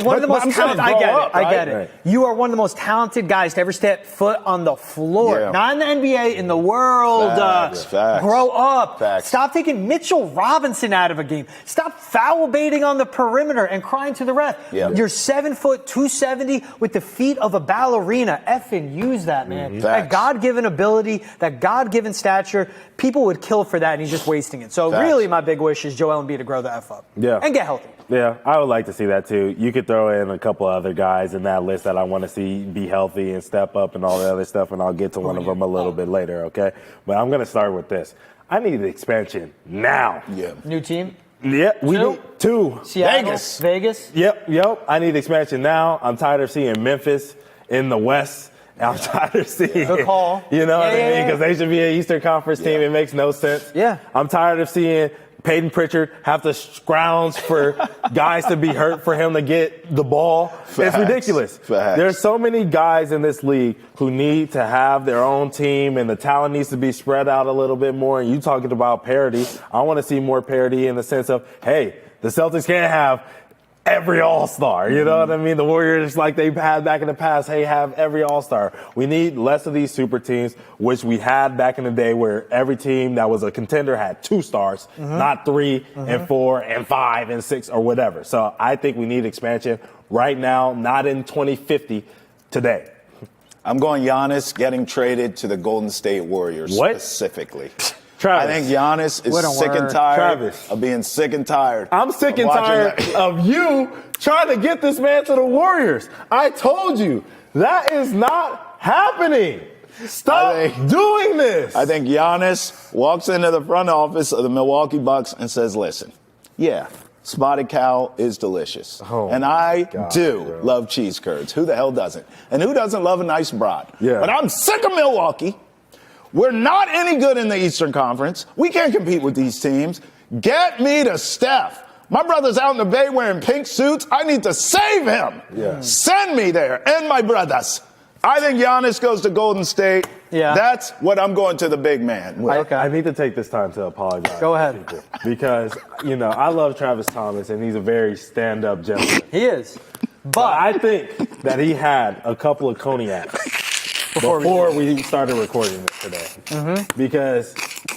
one of the most talented. I get it. You are one of the most talented guys to ever step foot on the floor. Yeah. Not in the NBA, in the world. Facts. Grow up. Facts. Stop taking Mitchell Robinson out of a game. Stop foul baiting on the perimeter and crying to the ref. Yeah. You're 7 foot, 270 with the feet of a ballerina. Effing use that, man. That God-given ability, that God-given stature, people would kill for that, and he's just wasting it. So really, my big wish is Joel Embiid to grow the F up. Yeah. And get healthy. Yeah, I would like to see that too. You could throw in a couple other guys in that list that I want to see be healthy and step up and all the other stuff, and I'll get to one of them a little bit later, okay? But I'm going to start with this. I need expansion now. Yeah. New team? Yeah, we need 2. Seattle, Vegas? Yep. I need expansion now. I'm tired of seeing Memphis in the West. I'm tired of seeing Good call. You know what I mean? Because they should be an Eastern Conference team. It makes no sense. Yeah. I'm tired of seeing Peyton Pritchard have to scrounge for guys to be hurt for him to get the ball. It's ridiculous. There's so many guys in this league who need to have their own team, and the talent needs to be spread out a little bit more. And you talking about parity. I want to see more parity in the sense of, hey, the Celtics can't have every all-star. You know what I mean? The Warriors, like they've had back in the past, hey, have every all-star. We need less of these super teams, which we had back in the day where every team that was a contender had 2 stars, not 3 and 4 and 5 and 6 or whatever. So I think we need expansion right now, not in 2050, today. I'm going Giannis getting traded to the Golden State Warriors specifically. Travis. I think Giannis is sick and tired of being sick and tired. I'm sick and tired of you trying to get this man to the Warriors. I told you, that is not happening. Stop doing this. I think Giannis walks into the front office of the Milwaukee Bucks and says, listen, spotted cow is delicious. And I love cheese curds. Who the hell doesn't? And who doesn't love a nice brat? Yeah. But I'm sick of Milwaukee. We're not any good in the Eastern Conference. We can't compete with these teams. Get me to Steph. My brother's out in the Bay wearing pink suits. I need to save him. Yeah. Send me there and my brothers. I think Giannis goes to Golden State. Yeah. That's what I'm going to the big man with. I need to take this time to apologize. Go ahead. Because, I love Travis Thomas, and he's a very stand-up gentleman. He is. But I think that he had a couple of cognacs before we started recording this today. Because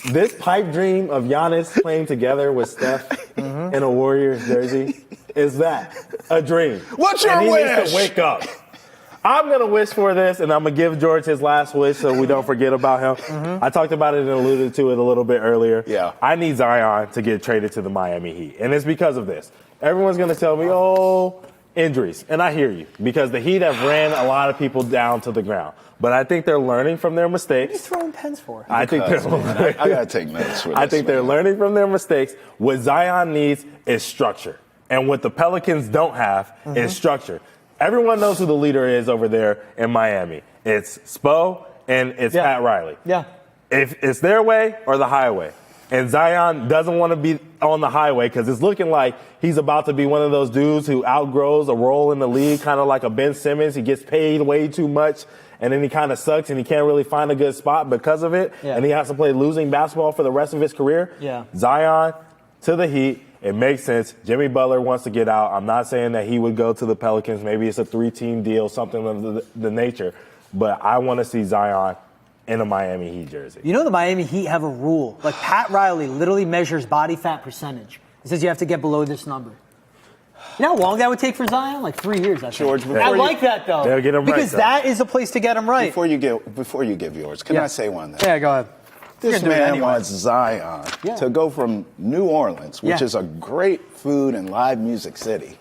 this pipe dream of Giannis playing together with Steph in a Warriors jersey, is that a dream? What's your and he wish? needs to wake up. I'm going to wish for this, and I'm going to give George his last wish so we don't forget about him. I talked about it and alluded to it a little bit earlier. Yeah. I need Zion to get traded to the Miami Heat, and it's because of this. Everyone's going to tell me, injuries. And I hear you, because the Heat have ran a lot of people down to the ground. But I think they're learning from their mistakes. What are you throwing pens for? I think they're I got to take notes for this. I think they're learning from their mistakes. What Zion needs is structure. And what the Pelicans don't have is structure. Everyone knows who the leader is over there in Miami. It's Spo and it's Pat Riley. Yeah. If it's their way or the highway. And Zion doesn't want to be on the highway because it's looking like he's about to be one of those dudes who outgrows a role in the league, kind of like a Ben Simmons. He gets paid way too much, and then he kind of sucks, and he can't really find a good spot because of it. Yeah. And he has to play losing basketball for the rest of his career. Yeah. Zion to the Heat. It makes sense. Jimmy Butler wants to get out. I'm not saying that he would go to the Pelicans. Maybe it's a 3-team deal, something of the nature. But I want to see Zion in a Miami Heat jersey. You know the Miami Heat have a rule. Like Pat Riley literally measures body fat percentage. He says you have to get below this number. You know how long that would take for Zion? Like 3 years, I think. George, I like that, though. They'll get him right, because though. that is a place to get him right. Before you give yours, can I say one thing? Yeah, go ahead. This You're gonna do it man anyway. wants Zion to go from New Orleans, which Yeah. is a great food and live music city,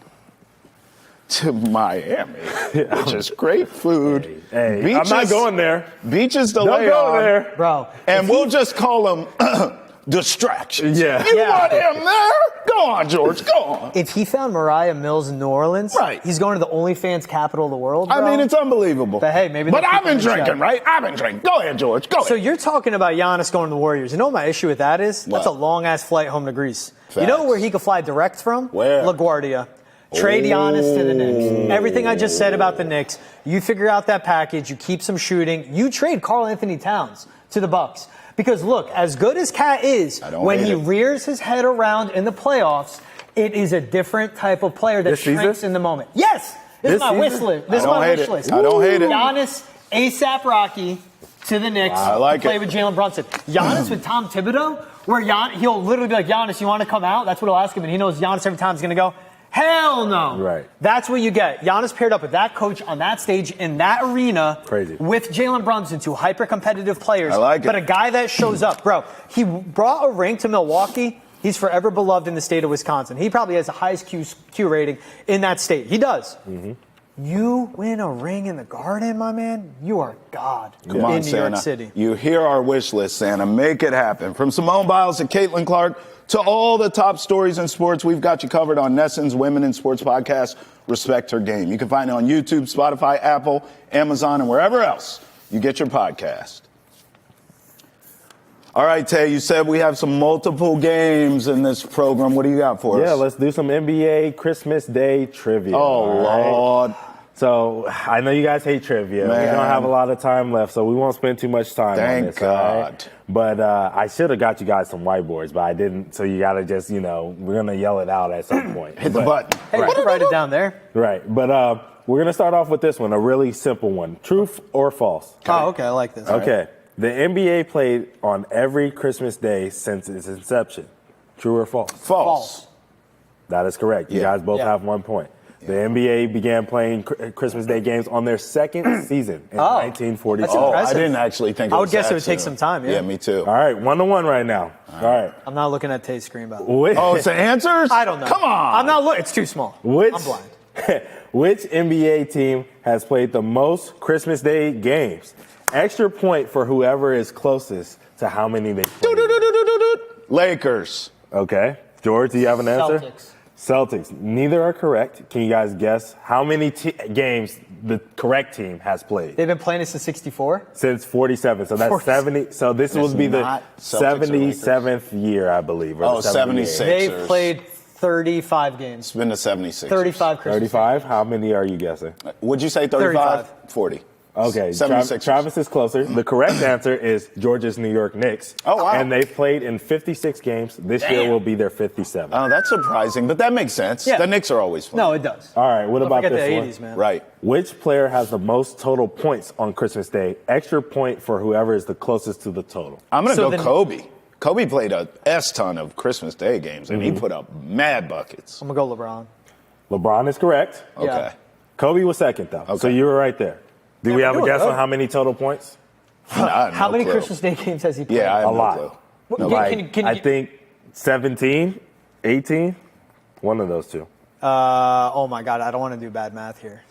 to Miami, which is great food. Hey, beaches, I'm not going there. Beaches to Don't lay go on. there. Bro. And we'll just call them distractions. Yeah. You Yeah. want him there? Go on, George. Go on. If he found Mariah Mills in New Orleans, Right. he's going to the OnlyFans capital of the world, I bro. meit's unbelievable. But hey, maybe But they'll I've keep been him in check. drinking, right? I've been drinking. Go ahead, George. Go So ahead. you're talking about Giannis going to the Warriors. You know what my issue with that is? That's a What? long-ass flight home to Greece. Facts. You know where he could fly direct from? Where? LaGuardia. Trade Giannis to the Knicks. Everything I just said about the Knicks, you figure out that package, you keep some shooting, you trade Karl-Anthony Towns to the Bucks. Because look, as good as Cat is, I don't when hate he it. rears his head around in the playoffs, it is a different type of player that This shrinks season? in the moment. Yes! This is This my wish season? list. This is I don't my hate wish it. list. I don't hate it. Giannis, ASAP Rocky to the Knicks I like to play it. with Jalen Brunson. Giannis with Tom Thibodeau, where he'll literally be like, Giannis, you want to come out? That's what he'll ask him, and he knows Giannis every time is going to go, hell no. Right. That's what you get. Giannis paired up with that coach on that stage in that arena Crazy. with Jalen Brunson, two hyper-competitive players. I like it. But a guy that shows up. Bro, he brought a ring to Milwaukee. He's forever beloved in the state of Wisconsin. He probably has the highest Q rating in that state. He does. Mm-hmm. You win a ring in the Garden, my man, you are God Come on, in New Santa. York City. You hear our wish list, Santa. Make it happen. From Simone Biles to Caitlin Clark to all the top stories in sports, we've got you covered on Nesson's Women in Sports podcast, Respect Her Game. You can find it on YouTube, Spotify, Apple, Amazon, and wherever else you get your podcast. All right, Tay, you said we have some multiple games in this program. What do you got for us? Yeah, let's do some NBA Christmas Day trivia. Oh, all right? Lord. So I know you guys hate trivia. Man. We don't have a lot of time left, so we won't spend too much time on Thank this. all right? God. But I should have got you guys some whiteboards, but I didn't. So you got to just, we're going to yell it out at some point. Hit the button. Hey, you can write it down there. Right. But we're going to start off with this one, a really simple one. Truth or false? Oh, okay, I like this. Okay. The NBA played on every Christmas Day since its inception. True or false? False. That is correct. You Yeah. guys both Yeah. have 1 point. The NBA began playing Christmas Day games on their second season in Oh. 1942. That's Oh, impressive. I didn't actually think it I would was guess that it would take soon. some time, yeah. Yeah, me too. All right, 1-1 right now. All right. I'm not looking at Tate's screen, by the way. Which, Oh, it's the answers? I don't know. Come on. I'm not looking. It's too small. which, I'm blind. which NBA team has played the most Christmas Day games? Extra point for whoever is closest to how many they played. Lakers. Okay. George, do you have an answer? Celtics. Celtics. Neither are correct. Can you guys guess how many games the correct team has played? They've been playing it since 64. Since 47. So that's 47. 70. So this It's would be the not Celtics or Lakers. 77th year, I believe. Or Oh, the 76. They've Sixers. played 35 games. It's been the 76. 35 Christmas. 35? How many are you guessing? Would you say 35? 35. 40. Okay, 76. Travis is closer. The correct answer is Georgia's New York Knicks. Oh, wow. And they've played in 56 games. This year will be their 57th. Oh, that's surprising, but that makes sense. Yeah. The Knicks are always fun. No, it does. All right, what Don't about forget this the one? 80s, man. Right. Which player has the most total points on Christmas Day? Extra point for whoever is the closest to the total. I'm going to So go then- Kobe. Kobe played a ton of Christmas Day games, and he put up mad buckets. I'm going to go LeBron. LeBron is correct. Okay. Yeah. Kobe was second, though. Okay. So you were right there. Do we have a doing guess good. on how many total points? How many clue. Christmas Day games has he played? Yeah, I have A no lot. clue. Well, No, I think 17, 18, one of those two. Oh my God, I don't want to do bad math here.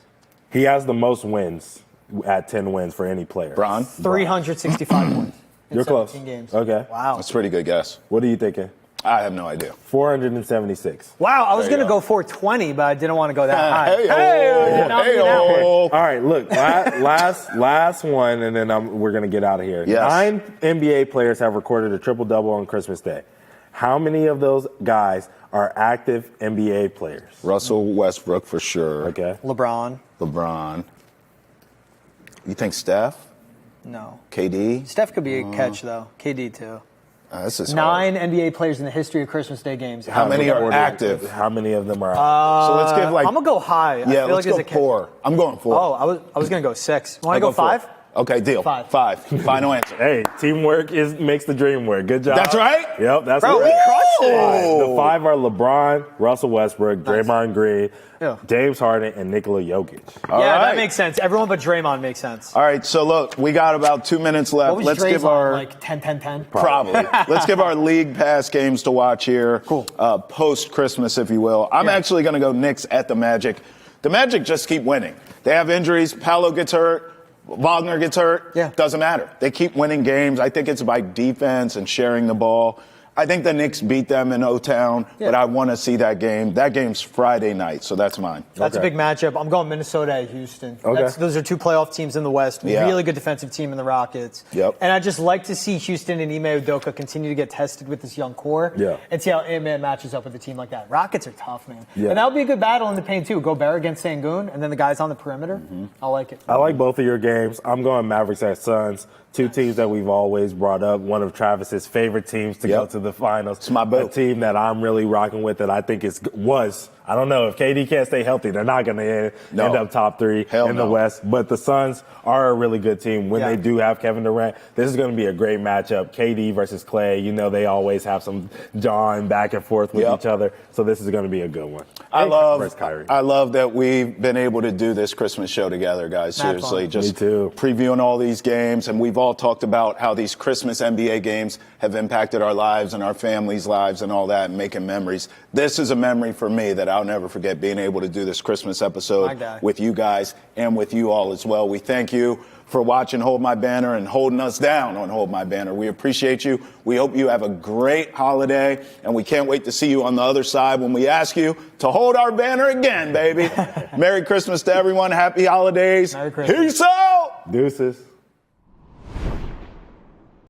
He has the most wins at 10 wins for any player. Bron? 365 points. In You're close. 17 games. Okay. Wow. That's a pretty good guess. What are you thinking? I have no idea. 476. Wow, I was There you going to go. go 420, but I didn't want to go that high. Hey-oh. All right, look, last one, and then we're going to get out of here. Yes. 9 NBA players have recorded a triple-double on Christmas Day. How many of those guys are active NBA players? Russell Westbrook for sure. Okay. LeBron, LeBron. You think Steph? no. KD? Steph could be a catch, though. KD, too. This is 9 hard. NBA players in the history of Christmas Day games. How many are active? How many of them are So let's give like. I'm going to go high. I yeah, feel let's like go there's a 4. I'm going 4. Oh, I was going to go 6. Want to I'll go 5? 4. Okay, deal. 5. 5. Final answer. Hey, teamwork makes the dream work. Good job. That's right? Yep, that's Bro, right. we crushed it. The 5 are LeBron, Russell Westbrook, Draymond Green, Yeah. James Harden, and Nikola Jokic. All Yeah, right. that makes sense. Everyone but Draymond makes sense. All right, so look, we got about 2 minutes left. What was Let's Dre's give on, our like 10-10-10? probably. Let's give our league pass games to watch here. Cool. Post Christmas, if you will. I'm actually going to go Knicks at the Magic. The Magic just keep winning. They have injuries. Paolo gets hurt. Wagner gets hurt. Yeah. Doesn't matter. They keep winning games. I think it's by defense and sharing the ball. I think the Knicks beat them in O-Town, Yeah. but I want to see that game. That game's Friday night, so that's mine. That's Okay. a big matchup. I'm going Minnesota at Houston. Okay. Those are 2 playoff teams in the West. Yeah. Really good defensive team in the Rockets. Yep. And I just like to see Houston and Ime Udoka continue to get tested with this young core. Yeah. And see how Ime matches up with a team like that. Rockets are tough, man. Yeah. And that'll be a good battle in the paint, too. Gobert against Sengun, and then the guys on the perimeter. I like it. I like both of your games. I'm going Mavericks at Suns. 2 teams that we've always brought up. One of Travis's favorite teams to go Yep. to the finals. It's my boat. A team that I'm really rocking with that I think I don't know, if KD can't stay healthy, they're not going to end up top 3 Hell in the no. West. But the Suns are a really good team. When Yeah. they do have Kevin Durant, this is going to be a great matchup. KD versus Clay. You know, they always have some jawing back and forth with Yep. each other. So this is going to be a good one. Versus Kyrie. I love that we've been able to do this Christmas show together, guys. Mad Seriously, fun. just Me too. previewing all these games, and we've all talked about how these Christmas NBA games have impacted our lives and our families' lives and all that, and making memories. This is a memory for me that I'll never forget, being able to do this Christmas My episode guy. with you guys and with you all as well. We thank you for watching Hold My Banner and holding us down on Hold My Banner. We appreciate you. We hope you have a great holiday, and we can't wait to see you on the other side when we ask you to hold our banner again, baby. Merry Christmas to everyone. Happy holidays. Merry Christmas. Peace out. Deuces.